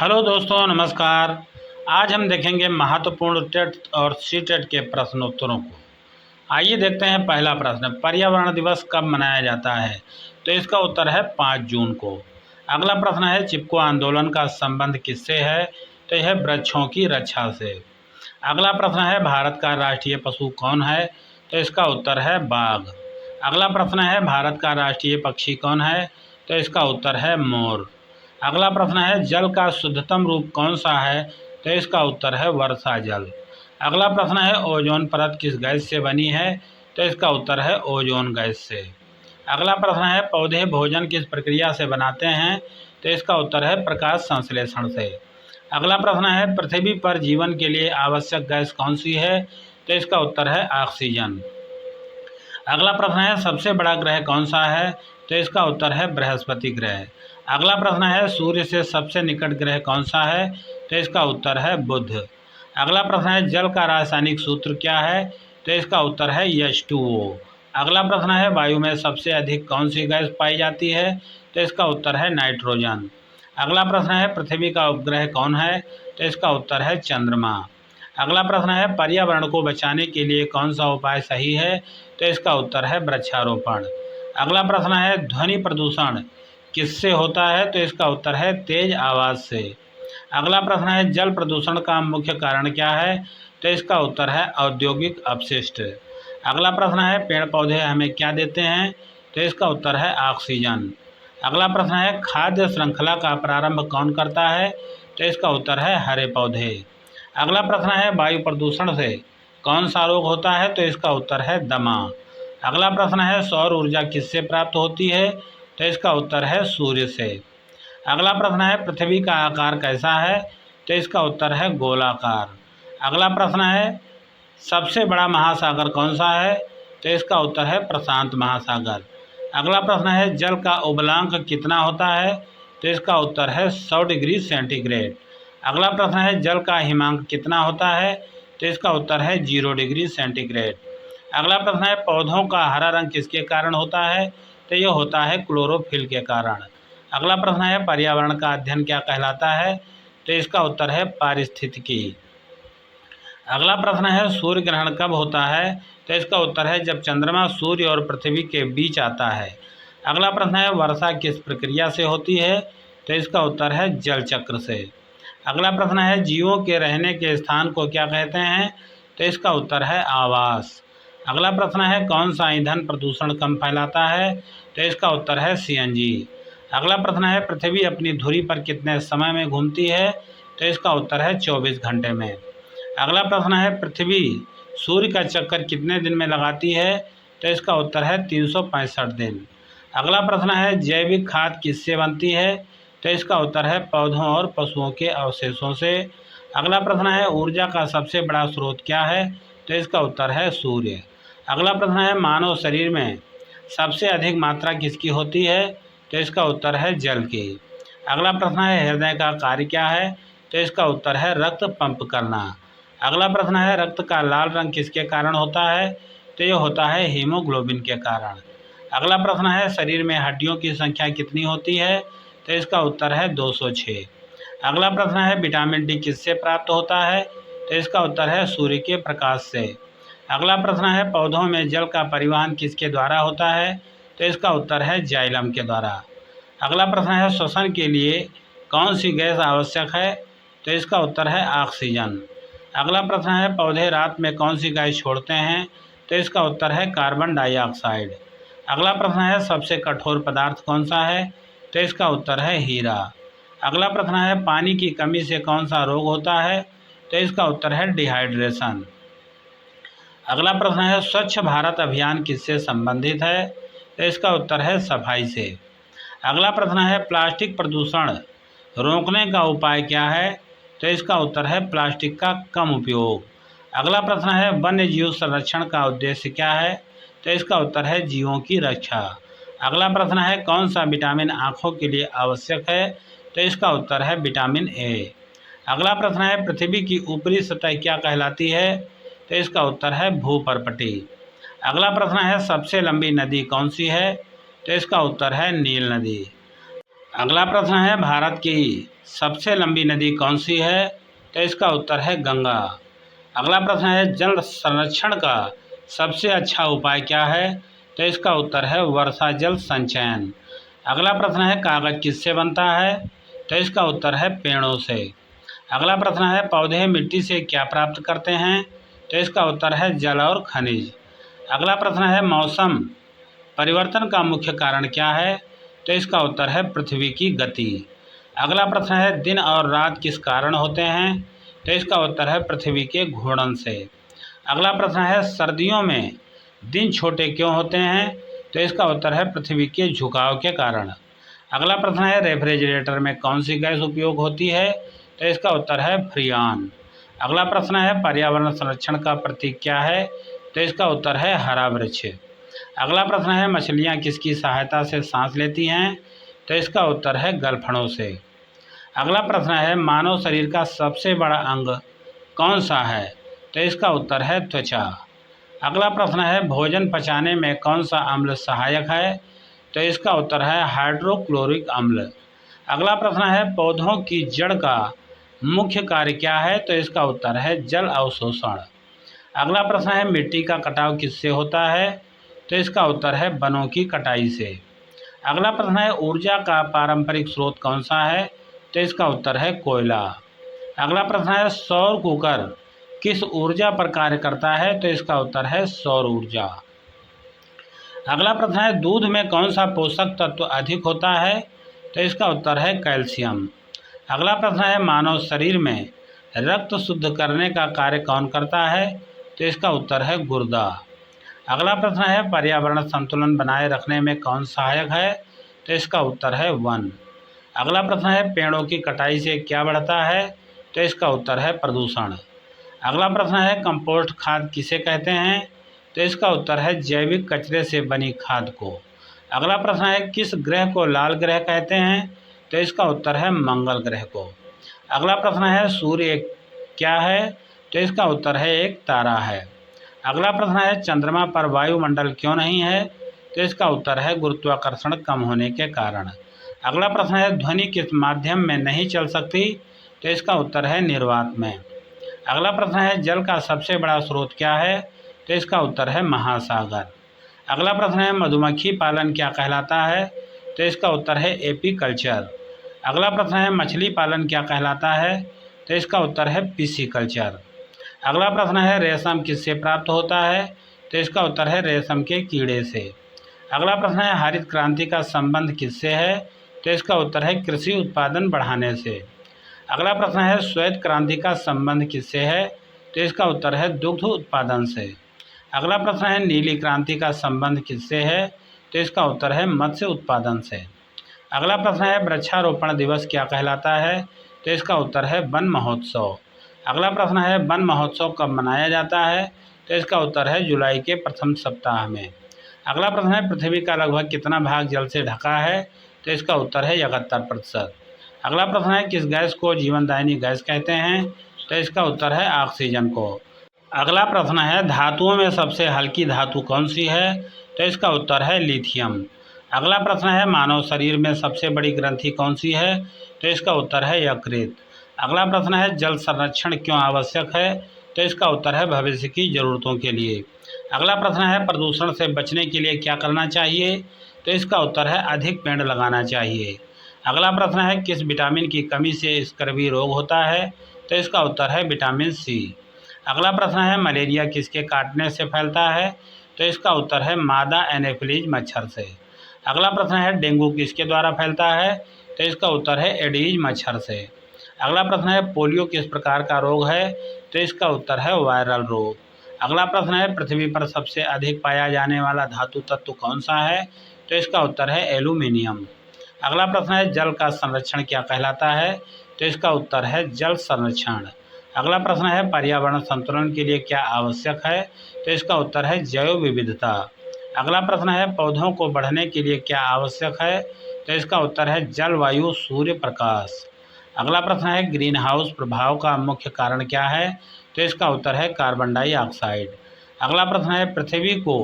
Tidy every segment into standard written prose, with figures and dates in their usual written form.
Hello दोस्तों, नमस्कार। आज हम देखेंगे महत्वपूर्ण टेट और सी टेट के प्रश्नोत्तरों को। आइए देखते हैं। पहला प्रश्न, पर्यावरण दिवस कब मनाया जाता है? तो इसका उत्तर है 5 जून को। अगला प्रश्न है, चिपको आंदोलन का संबंध किससे है? तो यह वृक्षों की रक्षा से। अगला प्रश्न है, भारत का राष्ट्रीय पशु कौन है? तो इसका उत्तर है बाघ। अगला प्रश्न है, भारत का राष्ट्रीय पक्षी कौन है? तो इसका उत्तर है मोर। अगला प्रश्न है, जल का शुद्धतम रूप कौन सा है? तो इसका उत्तर है वर्षा जल। अगला प्रश्न है, ओजोन परत किस गैस से बनी है? तो इसका उत्तर है ओजोन गैस से। अगला प्रश्न है, पौधे भोजन किस प्रक्रिया से बनाते हैं? तो इसका उत्तर है प्रकाश संश्लेषण से। अगला प्रश्न है, पृथ्वी पर जीवन के लिए आवश्यक गैस कौन सी है? तो इसका उत्तर है ऑक्सीजन। अगला प्रश्न है, सबसे बड़ा ग्रह कौन सा है? तो इसका उत्तर है बृहस्पति ग्रह। अगला प्रश्न है, सूर्य से सबसे निकट ग्रह कौन सा है? तो इसका उत्तर है बुध। अगला प्रश्न है, जल का रासायनिक सूत्र क्या है? तो इसका उत्तर है H2O। अगला प्रश्न है, वायु में सबसे अधिक कौन सी गैस पाई जाती है? तो इसका उत्तर है नाइट्रोजन। अगला प्रश्न है, पृथ्वी का उपग्रह कौन है? तो इसका उत्तर है चंद्रमा। अगला प्रश्न है, पर्यावरण को बचाने के लिए कौन सा उपाय सही है? तो इसका उत्तर है वृक्षारोपण। अगला प्रश्न है, ध्वनि प्रदूषण किससे होता है? तो इसका उत्तर है तेज आवाज़ से। अगला प्रश्न है, जल प्रदूषण का मुख्य कारण क्या है? तो इसका उत्तर है औद्योगिक अपशिष्ट। अगला प्रश्न है, पेड़ पौधे हमें क्या देते हैं? तो इसका उत्तर है ऑक्सीजन। अगला प्रश्न है, खाद्य श्रृंखला का प्रारंभ कौन करता है? तो इसका उत्तर है हरे पौधे। अगला प्रश्न है, वायु प्रदूषण से कौन सा रोग होता है? तो इसका उत्तर है दमा। अगला प्रश्न है, सौर ऊर्जा किससे प्राप्त होती है? तो इसका उत्तर है सूर्य से। अगला प्रश्न है, पृथ्वी का आकार कैसा है? तो इसका उत्तर है गोलाकार। अगला प्रश्न है, सबसे बड़ा महासागर कौन सा है? तो इसका उत्तर है प्रशांत महासागर। अगला प्रश्न है, जल का उबलांक कितना होता है? तो इसका उत्तर है 100 डिग्री सेंटीग्रेड। अगला प्रश्न है, जल का हिमांक कितना होता है? तो इसका उत्तर है 0 डिग्री सेंटीग्रेड। अगला प्रश्न है, पौधों का हरा रंग किसके कारण होता है? तो ये होता है क्लोरोफिल के कारण। अगला प्रश्न है, पर्यावरण का अध्ययन क्या कहलाता है? तो इसका उत्तर है पारिस्थितिकी। अगला प्रश्न है, सूर्य ग्रहण कब होता है? तो इसका उत्तर है जब चंद्रमा सूर्य और पृथ्वी के बीच आता है। अगला प्रश्न है, वर्षा किस प्रक्रिया से होती है? तो इसका उत्तर है जल चक्र से। अगला प्रश्न है, जीवों के रहने के स्थान को क्या कहते हैं? तो इसका उत्तर है आवास। अगला प्रश्न है, कौन सा ईंधन प्रदूषण कम फैलाता है? तो इसका उत्तर है CNG। अगला प्रश्न है, पृथ्वी अपनी धुरी पर कितने समय में घूमती है? तो इसका उत्तर है 24 घंटे में। अगला प्रश्न है, पृथ्वी सूर्य का चक्कर कितने दिन में लगाती है? तो इसका उत्तर है 365 दिन। अगला प्रश्न है, जैविक खाद किससे बनती है? तो इसका उत्तर है पौधों और पशुओं के अवशेषों से। अगला प्रश्न है, ऊर्जा का सबसे बड़ा स्रोत क्या है? तो इसका उत्तर है सूर्य। अगला प्रश्न है, मानव शरीर में सबसे अधिक मात्रा किसकी होती है? तो इसका उत्तर है जल की। अगला प्रश्न है, हृदय का कार्य क्या है? तो इसका उत्तर है रक्त पंप करना। अगला प्रश्न है, रक्त का लाल रंग किसके कारण होता है? तो ये होता है हीमोग्लोबिन के कारण। अगला प्रश्न है, शरीर में हड्डियों की संख्या कितनी होती है? तो इसका उत्तर है 206। अगला प्रश्न है, विटामिन डी किससे प्राप्त होता है? तो इसका उत्तर है सूर्य के प्रकाश से। अगला प्रश्न है, पौधों में जल का परिवहन किसके द्वारा होता है? तो इसका उत्तर है जाइलम के द्वारा। अगला प्रश्न है, श्वसन के लिए कौन सी गैस आवश्यक है? तो इसका उत्तर है ऑक्सीजन। अगला प्रश्न है, पौधे रात में कौन सी गैस छोड़ते हैं? तो इसका उत्तर है कार्बन डाइऑक्साइड। अगला प्रश्न है, सबसे कठोर पदार्थ कौन सा है? तो इसका उत्तर है हीरा। अगला प्रश्न है, पानी की कमी से कौन सा रोग होता है? तो इसका उत्तर है डिहाइड्रेशन। अगला प्रश्न है, स्वच्छ भारत अभियान किससे संबंधित है? तो इसका उत्तर है सफाई से। अगला प्रश्न है, प्लास्टिक प्रदूषण रोकने का उपाय क्या है? तो इसका उत्तर है प्लास्टिक का कम उपयोग। अगला प्रश्न है, वन्य जीव संरक्षण का उद्देश्य क्या है? तो इसका उत्तर है जीवों की रक्षा। अगला प्रश्न है, कौन सा विटामिन आँखों के लिए आवश्यक है? तो इसका उत्तर है विटामिन A। अगला प्रश्न है, पृथ्वी की ऊपरी सतह क्या कहलाती है? तो इसका उत्तर है भूपर्पटी। अगला प्रश्न है, सबसे लंबी नदी कौन सी है? तो इसका उत्तर है नील नदी। अगला प्रश्न है, भारत की सबसे लंबी नदी कौन सी है? तो इसका उत्तर है गंगा। अगला प्रश्न है जल संरक्षण का सबसे अच्छा उपाय क्या है? तो इसका उत्तर है वर्षा जल संचयन। अगला प्रश्न है कागज किससे बनता है? तो इसका उत्तर है पेड़ों से। अगला प्रश्न है पौधे मिट्टी से क्या प्राप्त करते हैं? तो इसका उत्तर है जल और खनिज। अगला प्रश्न है मौसम परिवर्तन का मुख्य कारण क्या है? तो इसका उत्तर है पृथ्वी की गति। अगला प्रश्न है दिन और रात किस कारण होते हैं? तो इसका उत्तर है पृथ्वी के घूर्णन से। अगला प्रश्न है सर्दियों में दिन छोटे क्यों होते हैं? तो इसका उत्तर है पृथ्वी के झुकाव के कारण। अगला प्रश्न है रेफ्रिजरेटर में कौन सी गैस उपयोग होती है? तो इसका उत्तर है फ्रियान। अगला प्रश्न है पर्यावरण संरक्षण का प्रतीक क्या है? तो इसका उत्तर है हरा वृक्ष। अगला प्रश्न है मछलियाँ किसकी सहायता से सांस लेती हैं? तो इसका उत्तर है गलफड़ों से। अगला प्रश्न है मानव शरीर का सबसे बड़ा अंग कौन सा है? तो इसका उत्तर है त्वचा। अगला प्रश्न है भोजन पचाने में कौन सा अम्ल सहायक है? तो इसका उत्तर है हाइड्रोक्लोरिक अम्ल। अगला प्रश्न है पौधों की जड़ का मुख्य कार्य क्या है? तो इसका उत्तर है जल अवशोषण। अगला प्रश्न है मिट्टी का कटाव किससे होता है? तो इसका उत्तर है वनों की कटाई से। अगला प्रश्न है ऊर्जा का पारंपरिक स्रोत कौन सा है? तो इसका उत्तर है कोयला। अगला प्रश्न है सौर कुकर किस ऊर्जा पर कार्य करता है? तो इसका उत्तर है सौर ऊर्जा। अगला प्रश्न है दूध में कौन सा पोषक तत्व अधिक होता है? तो इसका उत्तर है कैल्शियम। अगला प्रश्न है मानव शरीर में रक्त शुद्ध करने का कार्य कौन करता है? तो इसका उत्तर है गुर्दा। अगला प्रश्न है पर्यावरण संतुलन बनाए रखने में कौन सहायक है? तो इसका उत्तर है वन। अगला प्रश्न है पेड़ों की कटाई से क्या बढ़ता है? तो इसका उत्तर है प्रदूषण। अगला प्रश्न है कंपोस्ट खाद किसे कहते हैं? तो इसका उत्तर है जैविक कचरे से बनी खाद को। अगला प्रश्न है किस ग्रह को लाल ग्रह कहते हैं? तो इसका उत्तर है मंगल ग्रह को। अगला प्रश्न है सूर्य क्या है? तो इसका उत्तर है एक तारा है। अगला प्रश्न है चंद्रमा पर वायुमंडल क्यों नहीं है? तो इसका उत्तर है गुरुत्वाकर्षण कम होने के कारण। अगला प्रश्न है ध्वनि किस माध्यम में नहीं चल सकती? तो इसका उत्तर है निर्वात में। अगला प्रश्न है जल का सबसे बड़ा स्रोत क्या है? तो इसका उत्तर है महासागर। अगला प्रश्न है मधुमक्खी पालन क्या कहलाता है? तो इसका उत्तर है एपीकल्चर। अगला प्रश्न है मछली पालन क्या कहलाता है? तो इसका उत्तर है पिसीकल्चर। अगला प्रश्न है रेशम किससे प्राप्त होता है? तो इसका उत्तर है रेशम के कीड़े से। अगला प्रश्न है हरित क्रांति का संबंध किससे है? तो इसका उत्तर है कृषि उत्पादन बढ़ाने से। अगला प्रश्न है श्वेत क्रांति का संबंध किससे है? तो इसका उत्तर है दुग्ध उत्पादन से। अगला प्रश्न है नीली क्रांति का संबंध किससे है? तो इसका उत्तर है मत्स्य उत्पादन से। अगला प्रश्न है वृक्षारोपण दिवस क्या कहलाता है? तो इसका उत्तर है वन महोत्सव। अगला प्रश्न है वन महोत्सव कब मनाया जाता है? तो इसका उत्तर है जुलाई के प्रथम सप्ताह में। अगला प्रश्न है पृथ्वी का लगभग कितना भाग जल से ढका है? तो इसका उत्तर है 71%। अगला प्रश्न है किस गैस को जीवनदायिनी गैस कहते हैं? तो इसका उत्तर है ऑक्सीजन को। अगला प्रश्न है धातुओं में सबसे हल्की धातु कौन सी है? तो इसका उत्तर है लिथियम। अगला प्रश्न है मानव शरीर में सबसे बड़ी ग्रंथि कौन सी है? तो इसका उत्तर है यकृत। अगला प्रश्न है जल संरक्षण क्यों आवश्यक है? तो इसका उत्तर है भविष्य की जरूरतों के लिए। अगला प्रश्न है प्रदूषण से बचने के लिए क्या करना चाहिए? तो इसका उत्तर है अधिक पेड़ लगाना चाहिए। अगला प्रश्न है किस विटामिन की कमी से स्कर्वी रोग होता है? तो इसका उत्तर है विटामिन सी। अगला प्रश्न है मलेरिया किसके काटने से फैलता है? तो इसका उत्तर है मादा एनोफिलीज मच्छर से। अगला प्रश्न है डेंगू किसके द्वारा फैलता है? तो इसका उत्तर है एडीज मच्छर से। अगला प्रश्न है पोलियो किस प्रकार का रोग है? तो इसका उत्तर है वायरल रोग। अगला प्रश्न है पृथ्वी पर सबसे अधिक पाया जाने वाला धातु तत्व कौन सा है? तो इसका उत्तर है एल्यूमिनियम। अगला प्रश्न है जल का संरक्षण क्या कहलाता है? तो इसका उत्तर है जल संरक्षण। अगला प्रश्न है पर्यावरण संतुलन के लिए क्या आवश्यक है? तो इसका उत्तर है जैव विविधता। अगला प्रश्न है पौधों को बढ़ने के लिए क्या आवश्यक है? तो इसका उत्तर है जलवायु सूर्य प्रकाश। अगला प्रश्न है ग्रीन हाउस प्रभाव का मुख्य कारण क्या है? तो इसका उत्तर है कार्बन डाइऑक्साइड। अगला प्रश्न है पृथ्वी को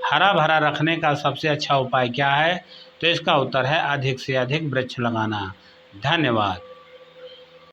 हरा भरा रखने का सबसे अच्छा उपाय क्या है? तो इसका उत्तर है अधिक से अधिक वृक्ष लगाना। धन्यवाद।